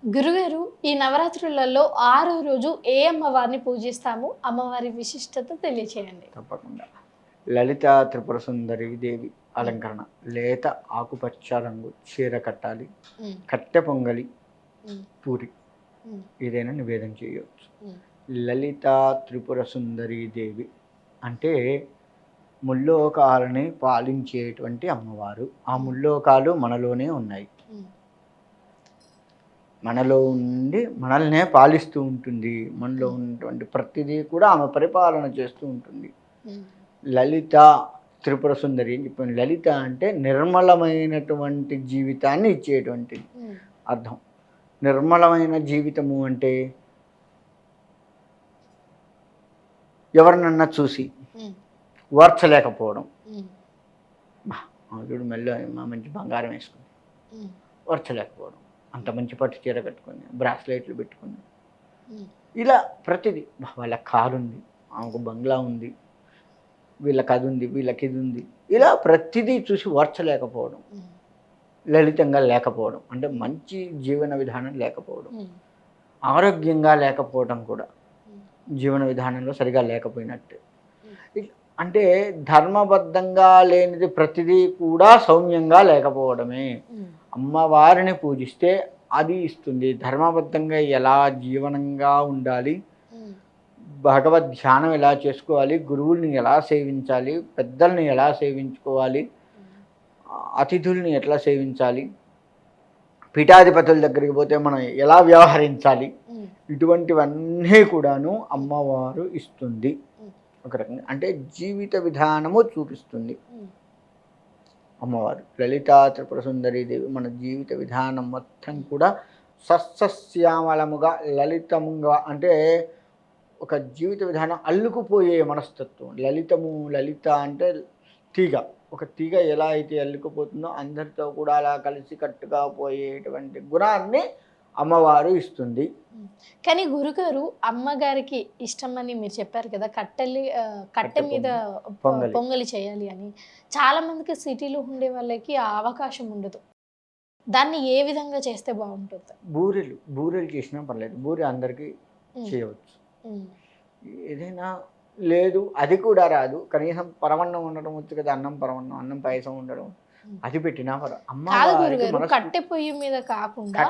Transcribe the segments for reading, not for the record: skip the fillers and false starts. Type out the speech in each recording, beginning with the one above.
గురుగారు, ఈ నవరాత్రులలో 6వ రోజు ఏ అమ్మవారిని పూజిస్తాము? అమ్మవారి విశిష్టత తెలియచేయండి. తప్పకుండా. లలిత త్రిపుర సుందరి దేవి హ్మ్. అలంకరణ. లేత ఆకుపచ్చ రంగు చీర కట్టాలి. హ్మ్. కట్టె పొంగలి, హ్మ్. పూరి హ్మ్. ఏదైనా నివేదన చేయవచ్చు. హ్మ్. లలిత త్రిపుర సుందరి దేవి అంటే ముల్లోకాలని పాలించేటువంటి అమ్మవారు. ఆ హ్మ్. ముల్లోకాలు మనలోనే ఉన్నాయి. హ్మ్. మనలో ఉండి మనల్నే పాలిస్తూ ఉంటుంది. మనలో హ్మ్. ఉన్నటువంటి ప్రతిదీ కూడా ఆమె పరిపాలన చేస్తూ ఉంటుంది. హ్మ్. లలిత త్రిపుర సుందరి అని చెప్పాను. లలిత అంటే నిర్మలమైనటువంటి జీవితాన్ని ఇచ్చేటువంటిది హ్మ్. అర్థం. నిర్మలమైన జీవితము అంటే ఎవరినన్నా చూసి హ్మ్. ఓర్చలేకపోవడం. హ్మ్. చూడు మెల్ల మా మంచి బంగారం వేసుకుంది, హ్మ్. ఓర్చలేకపోవడం. అంత మంచి పట్టు చీర కట్టుకొని బ్రాస్లెట్లు పెట్టుకుని హ్మ్. ఇలా ప్రతిదీ వాళ్ళ కారు ఉంది, ఆమెకు బంగ్లా ఉంది, వీళ్ళకి అది ఉంది, వీళ్ళకి ఇది ఉంది, ఇలా ప్రతిదీ చూసి ఓర్చలేకపోవడం. హ్మ్. లలితంగా లేకపోవడం అంటే మంచి జీవన విధానం లేకపోవడం, హ్మ్. ఆరోగ్యంగా లేకపోవడం కూడా హ్మ్. జీవన విధానంలో సరిగా లేకపోయినట్టే. హ్మ్. అంటే ధర్మబద్ధంగా లేనిది ప్రతిదీ కూడా సౌమ్యంగా లేకపోవడమే. హ్మ్. అమ్మవారిని పూజిస్తే అది ఇస్తుంది. ధర్మబద్ధంగా ఎలా జీవనంగా ఉండాలి, హ్మ్. భగవద్ ధ్యానం ఎలా చేసుకోవాలి, గురువుల్ని ఎలా సేవించాలి, పెద్దల్ని ఎలా సేవించుకోవాలి, హ్మ్. అతిథుల్ని ఎట్లా సేవించాలి, పీఠాధిపతుల దగ్గరికి పోతే మనం ఎలా వ్యవహరించాలి, హ్మ్. ఇటువంటివన్నీ కూడాను అమ్మవారు ఇస్తుంది. హ్మ్. ఒక రకంగా అంటే జీవిత విధానము చూపిస్తుంది హ్మ్. అమ్మవారు. లలితా త్రిపుర సుందరీ దేవి మన జీవిత విధానం మొత్తం కూడా సస్యశ్యామలముగా లలితముగా అంటే ఒక జీవిత విధానం అల్లుకుపోయే మనస్తత్వం. లలితము లలిత అంటే తీగ. ఒక తీగ ఎలా అయితే అల్లుకుపోతుందో అందరితో కూడా అలా కలిసికట్టుగా పోయేటువంటి గుణాన్ని అమ్మవారు ఇస్తుంది. హ్మ్. కానీ గురుగారు, అమ్మగారికి ఇష్టమని మీరు చెప్పారు కదా! కట్టె కట్టె మీద పొంగలి. పొంగలి చేయాలి అని. చాలా మందికి సిటీలో ఉండే వాళ్ళకి ఆ అవకాశం ఉండదు. దాన్ని ఏ విధంగా చేస్తే బావుంటుంది? బూరెలు చేసినా పర్లేదు. బూరె అందరికీ హ్మ్. చేయవచ్చు. హ్మ్. ఏదైనా లేదు అది కూడా రాదు. కనీసం పరమన్నం వండడం వచ్చు కదా! అన్నం పరమన్నం, అన్నం పాయసం వండడం. హ్మ్. అది పెట్టినా కాదు అమ్మవారికి గురుగారు, కట్టె పొయ్యి మీద కాకుండా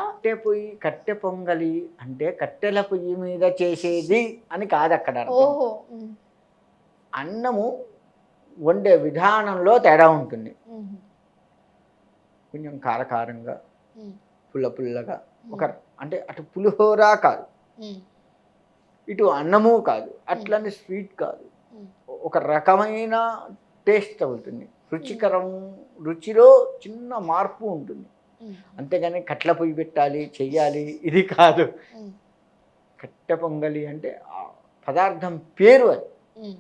కట్టె పొంగలి అంటే కట్టెల పొయ్యి మీద చేసేది అని కాదక్కడ అర్థం. ఓహో! హ్మ్. అన్నము వండే విధానంలో తేడా ఉంటుంది. హుహు. కొంచెం కారకారంగా, హ్మ్. పుల్లగా ఒక హ్మ్. అంటే అటు పులిహోర కాదు, హ్మ్. ఇటు అన్నము కాదు, హ్మ్. అట్లని స్వీట్ కాదు. హ్మ్. ఒక రకమైన టేస్ట్ తగులుతుంది. హ్మ్. రుచిలో చిన్న మార్పు ఉంటుంది. హ్మ్. అంతేగాని కట్ల పొయ్యి పెట్టాలి, చెయ్యాలి ఇది కాదు. హ్మ్. కట్టె పొంగలి అంటే ఆ పదార్థం పేరు అది. హ్మ్.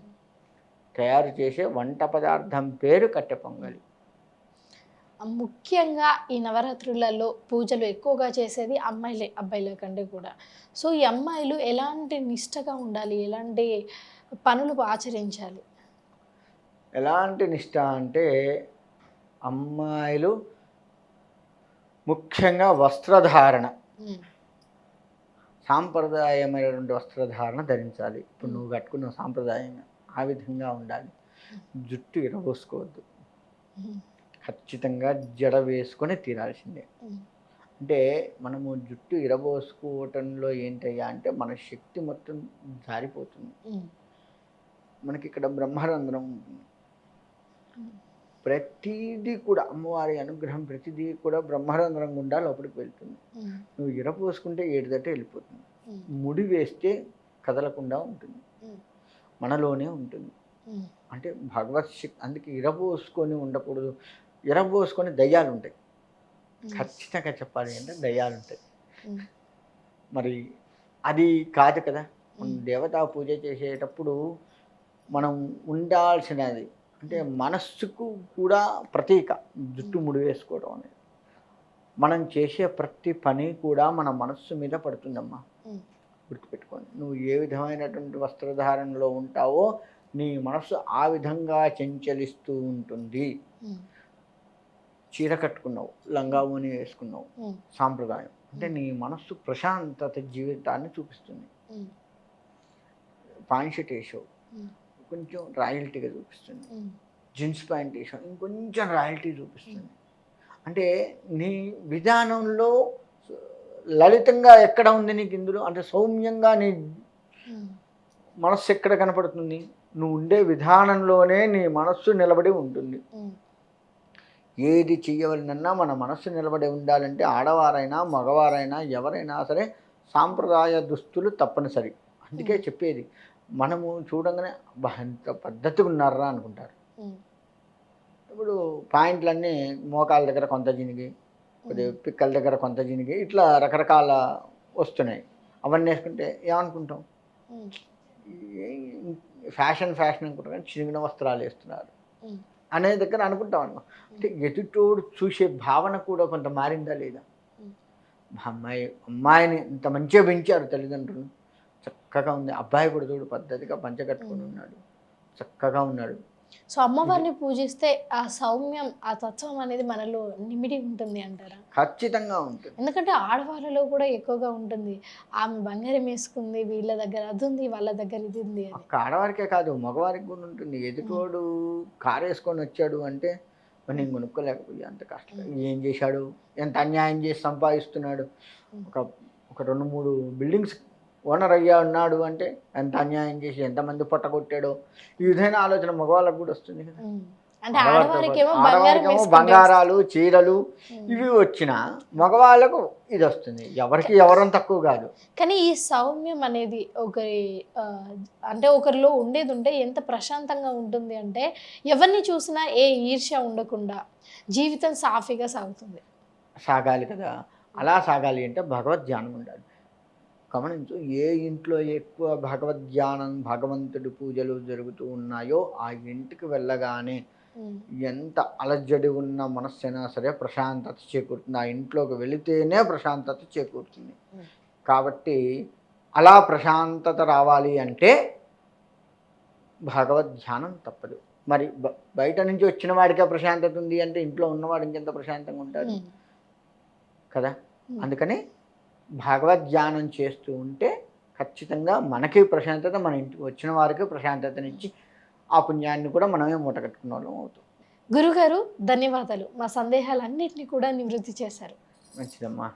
తయారు చేసే వంట పదార్థం పేరు కట్టె హ్మ్. పొంగలి. ముఖ్యంగా ఈ నవరాత్రులలో పూజలు ఎక్కువగా చేసేది అమ్మాయిలే, అబ్బాయిల కంటే కూడా. సో, ఈ అమ్మాయిలు ఎలాంటి నిష్టగా ఉండాలి? ఎలాంటి పనులు ఆచరించాలి? ఎలాంటి నిష్ఠ అంటే అమ్మాయిలు ముఖ్యంగా వస్త్రధారణ, హ్మ్. సాంప్రదాయమైనటువంటి వస్త్రధారణ ధరించాలి. ఇప్పుడు హ్మ్. నువ్వు కట్టుకున్న సాంప్రదాయంగా ఆ విధంగా ఉండాలి. హ్మ్. జుట్టు ఇరబోసుకోవద్దు. హ్మ్. ఖచ్చితంగా జడ వేసుకొని తీరాల్సిందే. హ్మ్. అంటే మనము జుట్టు ఇరబోసుకోవటంలో ఏంటయ్యా అంటే మన శక్తి మొత్తం జారిపోతుంది. హ్మ్. మనకి ఇక్కడ బ్రహ్మరంధ్రం ఉంటుంది. హ్మ్. ప్రతీదీ కూడా అమ్మవారి అనుగ్రహం ప్రతిదీ కూడా బ్రహ్మరంధ్రం గుండా లోపలికి వెళ్తుంది. హ్మ్. నువ్వు ఇరపోసుకుంటే ఏడుదటే వెళ్ళిపోతుంది. హ్మ్. ముడి వేస్తే కదలకుండా ఉంటుంది. హ్మ్. మనలోనే ఉంటుంది. హ్మ్. అంటే భగవత్ శక్తి అందుకే ఇరబోసుకొని ఉండకూడదు. ఇరబోసుకొని దయ్యాలుంటాయి. హ్మ్. ఖచ్చితంగా చెప్పాలి అంటే దయ్యాలుంటాయి. హ్మ్. మరి అది కాదు కదా! మనం హ్మ్. దేవతా పూజ చేసేటప్పుడు మనం ఉండాల్సినది అంటే హ్మ్. మనస్సుకు కూడా ప్రతీక జుట్టు హ్మ్. ముడి వేసుకోవడం అనేది. మనం చేసే ప్రతి పని కూడా మన మనస్సు మీద పడుతుందమ్మా. హ్మ్. గుర్తుపెట్టుకోండి. నువ్వు ఏ విధమైనటువంటి వస్త్రధారణలో ఉంటావో నీ మనస్సు ఆ విధంగా చంచలిస్తూ ఉంటుంది. హ్మ్. చీర కట్టుకున్నావు, లంగా ఓణి వేసుకున్నావు, హ్మ్. సాంప్రదాయం. అంటే నీ మనస్సు ప్రశాంతత జీవితాన్ని చూపిస్తుంది. పాయింట్ షర్ట్ వేసావు, కొంచెం రాయల్టీగా చూపిస్తుంది. జీన్స్ ప్యాంట్ వేసావు, ఇంకొంచెం రాయల్టీ చూపిస్తుంది. అంటే నీ విధానంలో లలితంగా ఎక్కడ ఉంది నీకు ఇందులో? అంటే సౌమ్యంగా నీ మనస్సు ఎక్కడ కనపడుతుంది? నువ్వు ఉండే విధానంలోనే నీ మనస్సు నిలబడి ఉంటుంది. ఏది చెయ్యవలనన్నా మన మనస్సు నిలబడి ఉండాలంటే ఆడవారైనా మగవారైనా ఎవరైనా సరే సాంప్రదాయ దుస్తులు తప్పనిసరి. అందుకే చెప్పేది, మనము చూడంగానే ఎంత పద్ధతిగా ఉన్నారా అనుకుంటారు. ఇప్పుడు పాయింట్లన్నీ మోకాల దగ్గర కొంత జినిగి, కొద్దిగా పిక్కల దగ్గర కొంత జినిగి, ఇట్లా రకరకాల వస్తున్నాయి. అవన్నీ వేసుకుంటే ఏమనుకుంటాం? ఫ్యాషన్ అనుకుంటారు, కానీ చిరిగిన వస్త్రాలు వేస్తున్నారు అనే దగ్గర అనుకుంటాం అన్నమాట. అంటే ఎదుటోడు చూసే భావన కూడా కొంత మారిందా లేదా? అమ్మాయిని ఇంత మంచిగా పెంచారు తల్లిదండ్రులు, చక్కగా ఉంది. అబ్బాయి కూడా చూడు పద్ధతిగా పంచ కట్టుకొని ఉన్నాడు, చక్కగా ఉన్నాడు. సో అమ్మవారిని పూజిస్తే ఆ సౌమ్యం, ఆ తత్వం అనేది మనలో నిమిడి ఉంటుంది అంటారా? ఖచ్చితంగా ఉంటుంది. ఎందుకంటే ఆడవాళ్ళలో కూడా ఎక్కువగా ఉంటుంది. ఆమె బంగారం వేసుకుంది, వీళ్ళ దగ్గర అది ఉంది, వాళ్ళ దగ్గర ఇది ఉంది అని. ఒక్క ఆడవారికే కాదు, మగవారికి కూడా ఉంటుంది. ఎదుటోడు కారు వేసుకొని వచ్చాడు అంటే మరి నేను కొనుక్కోలేకపోయా, అంత కష్టం. ఏం చేశాడు, ఎంత అన్యాయం చేసి సంపాదిస్తున్నాడు, ఒక 2-3 బిల్డింగ్స్ ఓనర్ అయ్యా ఉన్నాడు అంటే ఎంత అన్యాయం చేసి ఎంతమంది పొట్టగొట్టాడో, ఈ విధమైన ఆలోచన మగవాళ్ళకు కూడా వస్తుంది కదా. అంటే ఆడవారికేమో బంగారాలు చీరలు ఇవి వచ్చిన మగవాళ్ళకు ఇది వస్తుంది. ఎవరికి ఎవరం తక్కువ కాదు. కానీ ఈ సౌమ్యం అనేది అంటే ఒకరిలో ఉండేది ఉంటే ఎంత ప్రశాంతంగా ఉంటుంది అంటే ఎవరిని చూసినా ఏ ఈర్ష్య ఉండకుండా జీవితం సాఫీగా సాగుతుంది. సాగాలి కదా. అలా సాగాలి అంటే భగవద్ ధ్యానం ఉండాలి. గమనించు, ఏ ఇంట్లో ఎక్కువ భగవద్ ధ్యానం, భగవంతుడి పూజలు జరుగుతూ ఉన్నాయో ఆ ఇంటికి వెళ్ళగానే ఎంత అలజడి ఉన్న మనస్సైనా సరే ప్రశాంతత చేకూరుతుంది. ఆ ఇంట్లోకి వెళితేనే ప్రశాంతత చేకూరుతుంది. కాబట్టి అలా ప్రశాంతత రావాలి అంటే భగవద్ ధ్యానం తప్పదు. మరి బయట నుంచి వచ్చిన వాడికే ప్రశాంతత ఉంది అంటే ఇంట్లో ఉన్నవాడు ఇంకెంత ప్రశాంతంగా ఉంటాడు కదా. అందుకని భగవద్ ధ్యానం చేస్తూ ఉంటే ఖచ్చితంగా మనకి ప్రశాంతత, మన ఇంటికి వచ్చిన వారికి ప్రశాంతతనిచ్చి ఆ పుణ్యాన్ని కూడా మనమే మూటగట్టుకున్న వాళ్ళం అవుతాం. గురుగారు ధన్యవాదాలు. మా సందేహాలన్నింటినీ కూడా నివృత్తి చేశారు. మంచిదమ్మా.